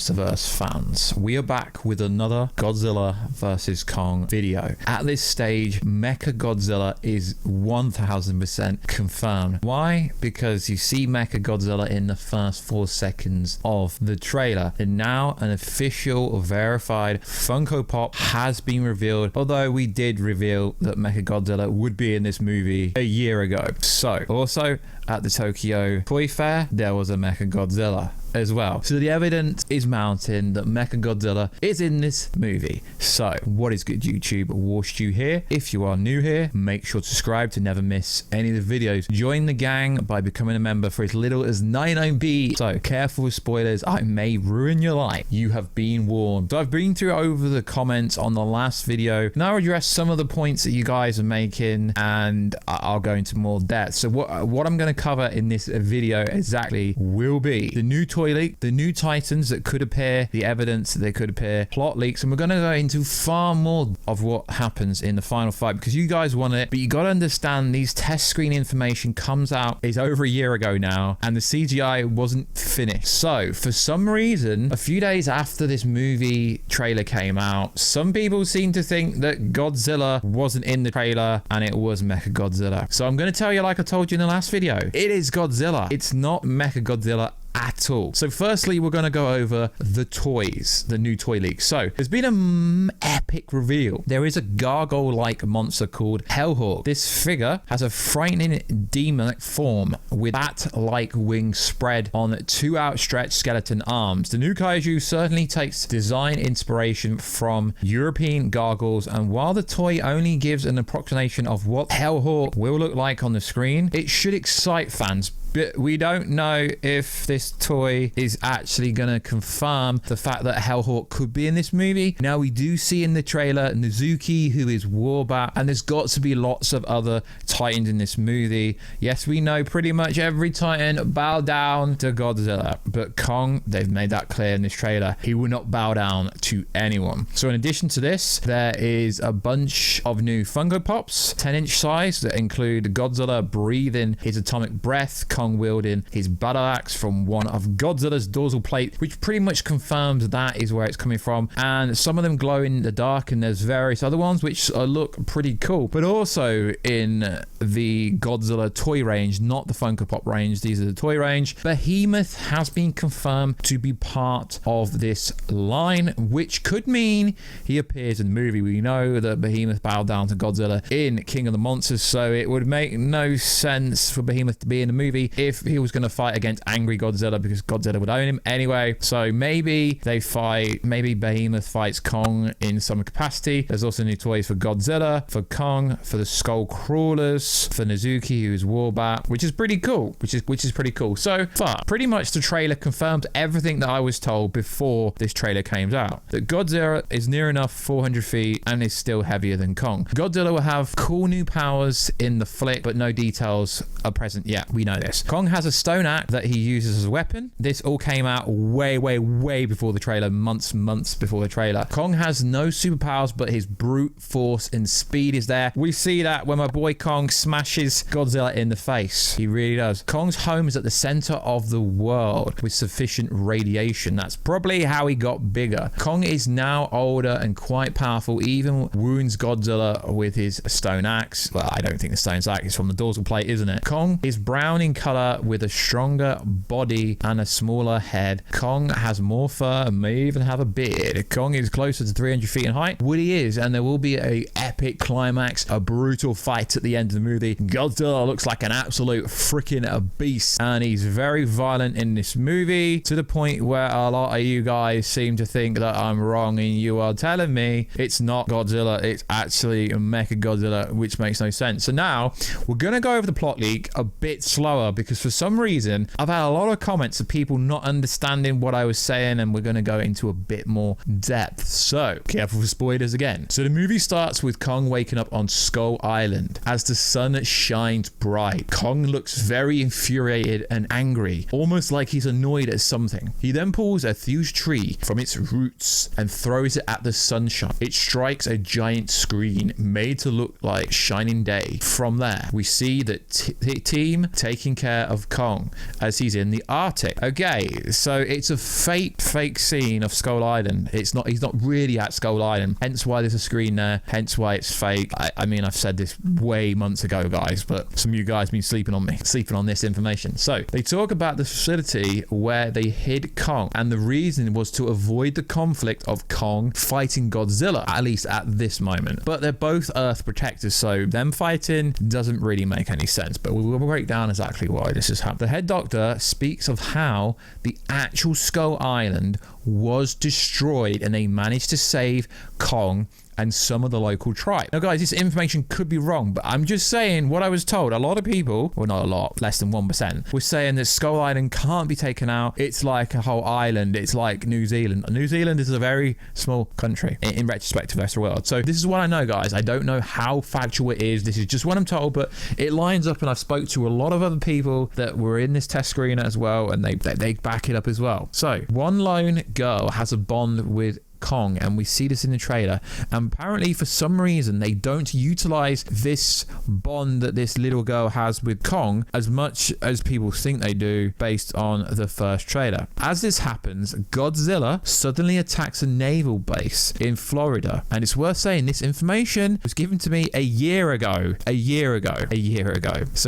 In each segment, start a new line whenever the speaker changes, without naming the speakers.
Monsterverse fans, we are back with another Godzilla vs Kong video. At this stage, Mechagodzilla is 1000% confirmed. Why? Because you see Mechagodzilla in the first 4 seconds of the trailer, and now an official verified Funko Pop has been revealed, although we did reveal that Mechagodzilla would be in this movie a year ago. So also at the Tokyo Toy Fair, there was a Mechagodzilla as well. So the evidence is mounting that Mechagodzilla is in this movie. So what is good, YouTube? Warstu here. If you are new here, make sure to subscribe to never miss any of the videos. Join the gang by becoming a member for as little as 99B. So careful with spoilers, I may ruin your life. You have been warned. So I've been through over the comments on the last video. Now address some of the points that you guys are making, and I'll go into more depth. So what I'm going to cover in this video exactly will be the new toy leak, the new Titans that could appear, the evidence that they could appear, plot leaks, and we're going to go into far more of what happens in the final fight because you guys want it. But you got to understand, these test screen information comes out is over a year ago now, and the CGI wasn't finished. So for some reason, a few days after this movie trailer came out, some people seem to think that Godzilla wasn't in the trailer and it was Mechagodzilla. So I'm going to tell you, like I told you in the last video, it is Godzilla. It's not Mechagodzilla at all. So firstly, we're going to go over the toys, the new toy leak. So there's been an epic reveal. There is a gargoyle-like monster called Hellhawk. This figure has a frightening demonic form with bat-like wings spread on 2 outstretched skeleton arms. The new kaiju certainly takes design inspiration from European gargoyles, and while the toy only gives an approximation of what Hellhawk will look like on the screen, it should excite fans. But we don't know if this toy is actually going to confirm the fact that Hellhawk could be in this movie. Now, we do see in the trailer Nezuki, who is Warbat, and there's got to be lots of other Titans in this movie. Yes, we know pretty much every Titan bow down to Godzilla, but Kong, they've made that clear in this trailer, he will not bow down to anyone. So in addition to this, there is a bunch of new Funko Pops, 10-inch size, that include Godzilla breathing his atomic breath, Kong wielding his battle axe from one of Godzilla's dorsal plate, which pretty much confirms that is where it's coming from, and some of them glow in the dark, and there's various other ones which look pretty cool. But also in the Godzilla toy range, not the Funko Pop range, these are the toy range, Behemoth has been confirmed to be part of this line, which could mean he appears in the movie. We know that Behemoth bowed down to Godzilla in King of the Monsters, so it would make no sense for Behemoth to be in the movie if he was going to fight against angry Godzilla, because Godzilla would own him anyway. So maybe they fight, maybe Behemoth fights Kong in some capacity. There's also new toys for Godzilla, for Kong, for the Skull Crawlers, for Nezuki, who's Warbat, which is pretty cool, which is pretty cool. So far, pretty much the trailer confirmed everything that I was told before this trailer came out, that Godzilla is near enough 400 feet and is still heavier than Kong. Godzilla will have cool new powers in the flick, but no details are present yet. We know this. Kong has a stone axe that he uses as a weapon. This all came out way before the trailer, months before the trailer. Kong has no superpowers, but his brute force and speed is there. We see that when my boy Kong smashes Godzilla in the face. He really does. Kong's home is at the center of the world with sufficient radiation. That's probably how he got bigger. Kong is now older and quite powerful, even wounds Godzilla with his stone axe. Well, I don't think the stone axe is from the dorsal plate, isn't it? Kong is brown in color with a stronger body and a smaller head. Kong has more fur and may even have a beard. Kong is closer to 300 feet in height. Woody is, and there will be a epic climax, a brutal fight at the end of the movie. Godzilla looks like an absolute freaking beast, and he's very violent in this movie, to the point where a lot of you guys seem to think that I'm wrong, and you are telling me it's not Godzilla, it's actually Mechagodzilla, which makes no sense. So now we're gonna go over the plot leak a bit slower, because for some reason I've had a lot of comments of people not understanding what I was saying, and we're going to go into a bit more depth. So careful for spoilers again. So the movie starts with Kong waking up on Skull Island as the sun shines bright. Kong looks very infuriated and angry, almost like he's annoyed at something. He then pulls a huge tree from its roots and throws it at the sunshine. It strikes a giant screen made to look like shining day. From there we see the team taking care of Kong as he's in the Arctic. Okay, so it's a fake scene of Skull Island. He's not really at Skull Island, hence why there's a screen there, hence why it's fake. I mean, I've said this way months ago, guys, but some of you guys been sleeping on this information. So they talk about the facility where they hid Kong, and the reason was to avoid the conflict of Kong fighting Godzilla, at least at this moment. But they're both Earth protectors, so them fighting doesn't really make any sense, but we'll break down exactly why this has happened. The head doctor speaks of how the actual Skull Island was destroyed and they managed to save Kong and some of the local tribe. Now, guys, this information could be wrong, but I'm just saying what I was told. A lot of people, well, not a lot, less than 1%, were saying that Skull Island can't be taken out. It's like a whole island. It's like New Zealand. New Zealand is a very small country in retrospect to the rest of the world. So this is what I know, guys. I don't know how factual it is. This is just what I'm told, but it lines up, and I've spoke to a lot of other people that were in this test screen as well, and they back it up as well. So one lone girl has a bond with Kong, and we see this in the trailer, and apparently for some reason they don't utilize this bond that this little girl has with Kong as much as people think they do based on the first trailer. As this happens, Godzilla suddenly attacks a naval base in Florida, and it's worth saying this information was given to me a year ago. So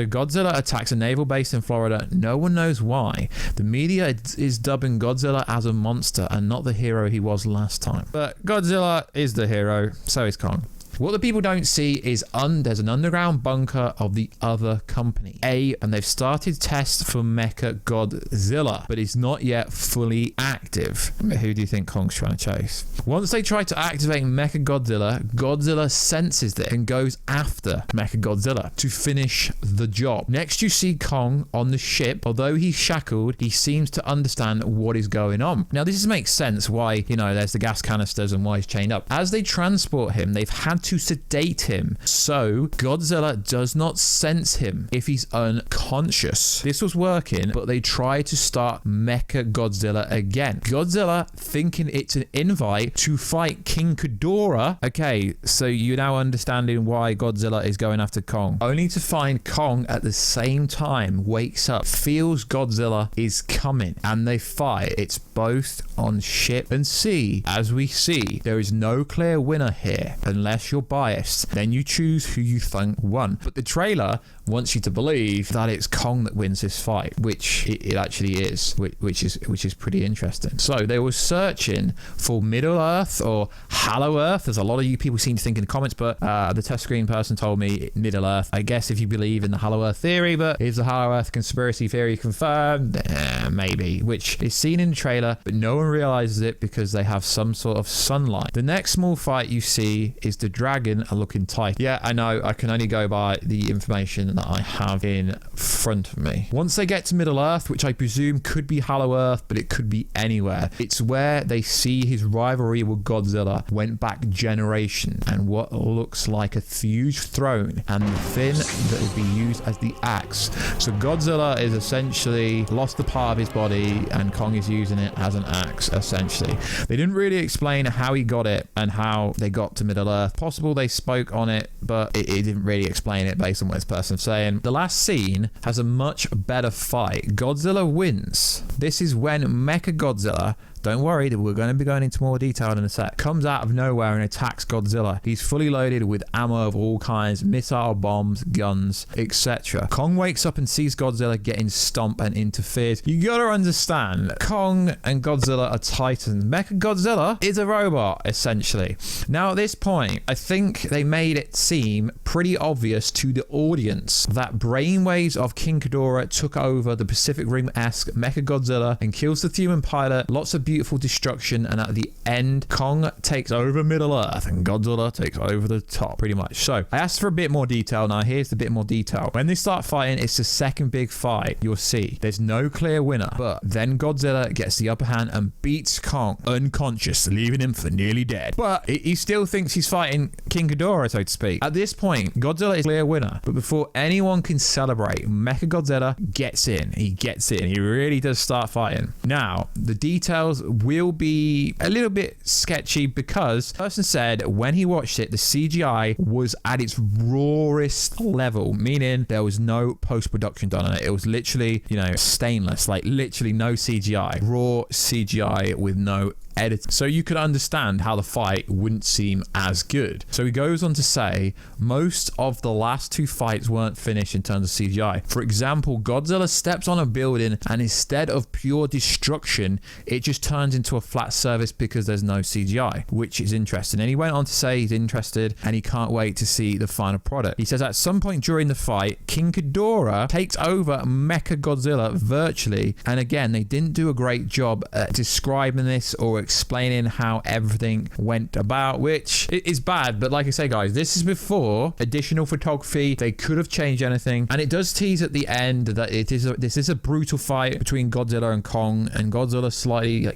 Godzilla attacks a naval base in Florida. No one knows why. The media is dubbing Godzilla as a monster and not the hero he was last time. But Godzilla is the hero, so is Kong. What the people don't see is there's an underground bunker of the other company, and they've started tests for Mechagodzilla, but it's not yet fully active. Who do you think Kong's trying to chase? Once they try to activate Mechagodzilla, Godzilla senses it and goes after Mechagodzilla to finish the job. Next, you see Kong on the ship. Although he's shackled, he seems to understand what is going on. Now, this makes sense why, there's the gas canisters and why he's chained up. As they transport him, they've had to sedate him, so Godzilla does not sense him if he's unconscious. This was working, but they tried to start Mechagodzilla again. Godzilla, thinking it's an invite to fight King Ghidorah. Okay, so you're now understanding why Godzilla is going after Kong. Only to find Kong at the same time wakes up, feels Godzilla is coming, and they fight. It's both on ship and sea. As we see, there is no clear winner here unless you're biased. Then you choose who you think won. But the trailer wants you to believe that it's Kong that wins this fight, which it actually is, which is pretty interesting. So they were searching for Middle Earth or Hollow Earth, as a lot of you people seem to think in the comments, but the test screen person told me Middle Earth. I guess if you believe in the Hollow Earth theory, but is the Hollow Earth conspiracy theory confirmed? Maybe, which is seen in the trailer, but no one realizes it because they have some sort of sunlight. The next small fight you see is the dragon looking tight. Yeah, I know, I can only go by the information that I have in front of me. Once they get to Middle Earth, which I presume could be Hollow Earth, but it could be anywhere, it's where they see his rivalry with Godzilla went back generation, and what looks like a huge throne and the fin that will be used as the axe. So Godzilla is essentially lost the part of his body and Kong is using it as an axe, essentially. They didn't really explain how he got it and how they got to Middle Earth. Possible they spoke on it, but it didn't really explain it based on what this person's saying. The last scene has a much better fight. Godzilla wins. This is when Mechagodzilla, don't worry, we're going to be going into more detail in a sec, comes out of nowhere and attacks Godzilla. He's fully loaded with ammo of all kinds, missile, bombs, guns, etc. Kong wakes up and sees Godzilla getting stomped and interferes. You gotta understand, Kong and Godzilla are titans. Mechagodzilla is a robot, essentially. Now at this point, I think they made it seem pretty obvious to the audience that brainwaves of King Ghidorah took over the Pacific Rim-esque Mechagodzilla and kills the human pilot. Lots of beautiful destruction, and at the end, Kong takes over Middle Earth and Godzilla takes over the top, pretty much. So I asked for a bit more detail. Now here's the bit more detail. When they start fighting, it's the second big fight. You'll see there's no clear winner, but then Godzilla gets the upper hand and beats Kong unconscious, leaving him for nearly dead. But he still thinks he's fighting King Ghidorah, so to speak. At this point, Godzilla is clear winner, but before anyone can celebrate, Mechagodzilla gets in. He gets in. He really does start fighting. Now, the details will be a little bit sketchy because the person said when he watched it, the CGI was at its rawest level, meaning there was no post-production done on it. It was literally, you know, stainless, like literally no CGI, raw CGI with no editing. So you could understand how the fight wouldn't seem as good. So he goes on to say most of the last two fights weren't finished in terms of CGI. For example, Godzilla steps on a building and instead of pure destruction, it just turns into a flat surface because there's no CGI, which is interesting. And he went on to say he's interested and he can't wait to see the final product. He says at some point during the fight, King Ghidorah takes over Mechagodzilla virtually. And again, they didn't do a great job at describing this or explaining how everything went about, which is bad. But like I say, guys, this is before additional photography. They could have changed anything. And it does tease at the end that this is a brutal fight between Godzilla and Kong, and Godzilla slightly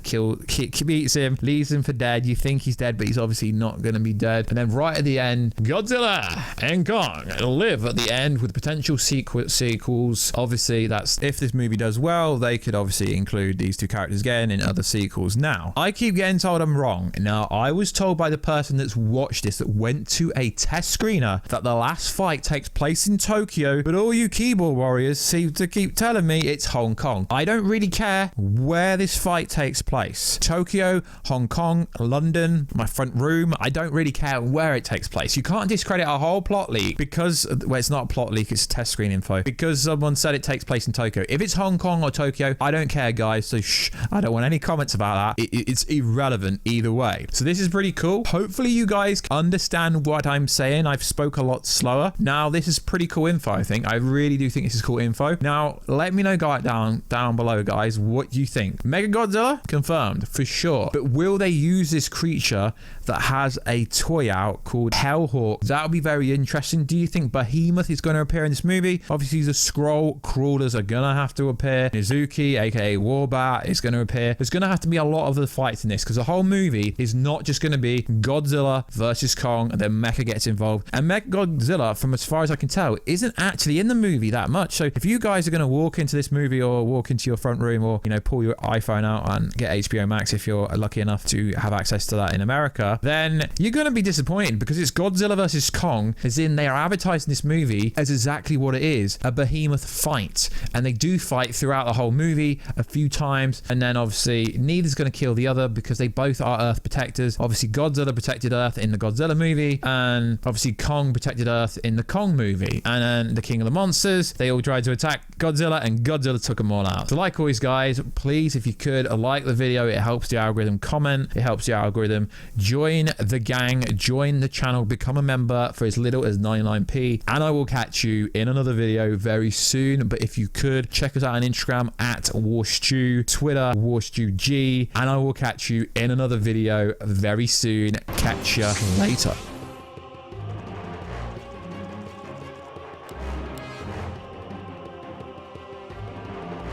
beats him, leaves him for dead. You think he's dead, but he's obviously not going to be dead. And then right at the end, Godzilla and Kong live at the end with potential sequels. Obviously, that's if this movie does well, they could obviously include these two characters again in other sequels. Now, I keep getting told I'm wrong. Now, I was told by the person that's watched this, that went to a test screener, that the last fight takes place in Tokyo, but all you keyboard warriors seem to keep telling me it's Hong Kong. I don't really care where this fight takes place. Tokyo, Hong Kong, London, my front room, I don't really care where it takes place. You can't discredit a whole plot leak because, well, it's not a plot leak, it's test screen info, because someone said it takes place in Tokyo. If it's Hong Kong or Tokyo, I don't care, guys, so shh, I don't want any comments about that. It's irrelevant either way. So this is pretty cool. Hopefully you guys understand what I'm saying. I've spoke a lot slower. Now, this is pretty cool info, I think. I really do think this is cool info. Now, let me know down below, guys, what you think. Mechagodzilla? Confirmed, for sure. But will they use this creature that has a toy out called Hellhawk? That'll be very interesting. Do you think Behemoth is going to appear in this movie? Obviously, the scroll crawlers are going to have to appear. Nizuki, aka Warbat, is going to appear. There's going to have to be a lot of the fights in this because the whole movie is not just going to be Godzilla versus Kong and then Mecha gets involved. And Mechagodzilla, from as far as I can tell, isn't actually in the movie that much. So if you guys are going to walk into this movie or walk into your front room or, you know, pull your iPhone out and get HBO Max if you're lucky enough to have access to that in America, then you're going to be disappointed because it's Godzilla versus Kong, as in they are advertising this movie as exactly what it is, a behemoth fight. And they do fight throughout the whole movie a few times, and then obviously neither's going to kill the other because they both are Earth protectors. Obviously Godzilla protected Earth in the Godzilla movie, and obviously Kong protected Earth in the Kong movie. And then the King of the Monsters, they all tried to attack Godzilla and Godzilla took them all out. So like always, guys, please, if you could, like the video. It helps the algorithm. Comment, it helps the algorithm. Join the gang, join the channel, become a member for as little as 99p, and I will catch you in another video very soon. But if you could, check us out on Instagram at Warstu, Twitter WarstuG, and I will catch you in another video very soon. Catch ya later.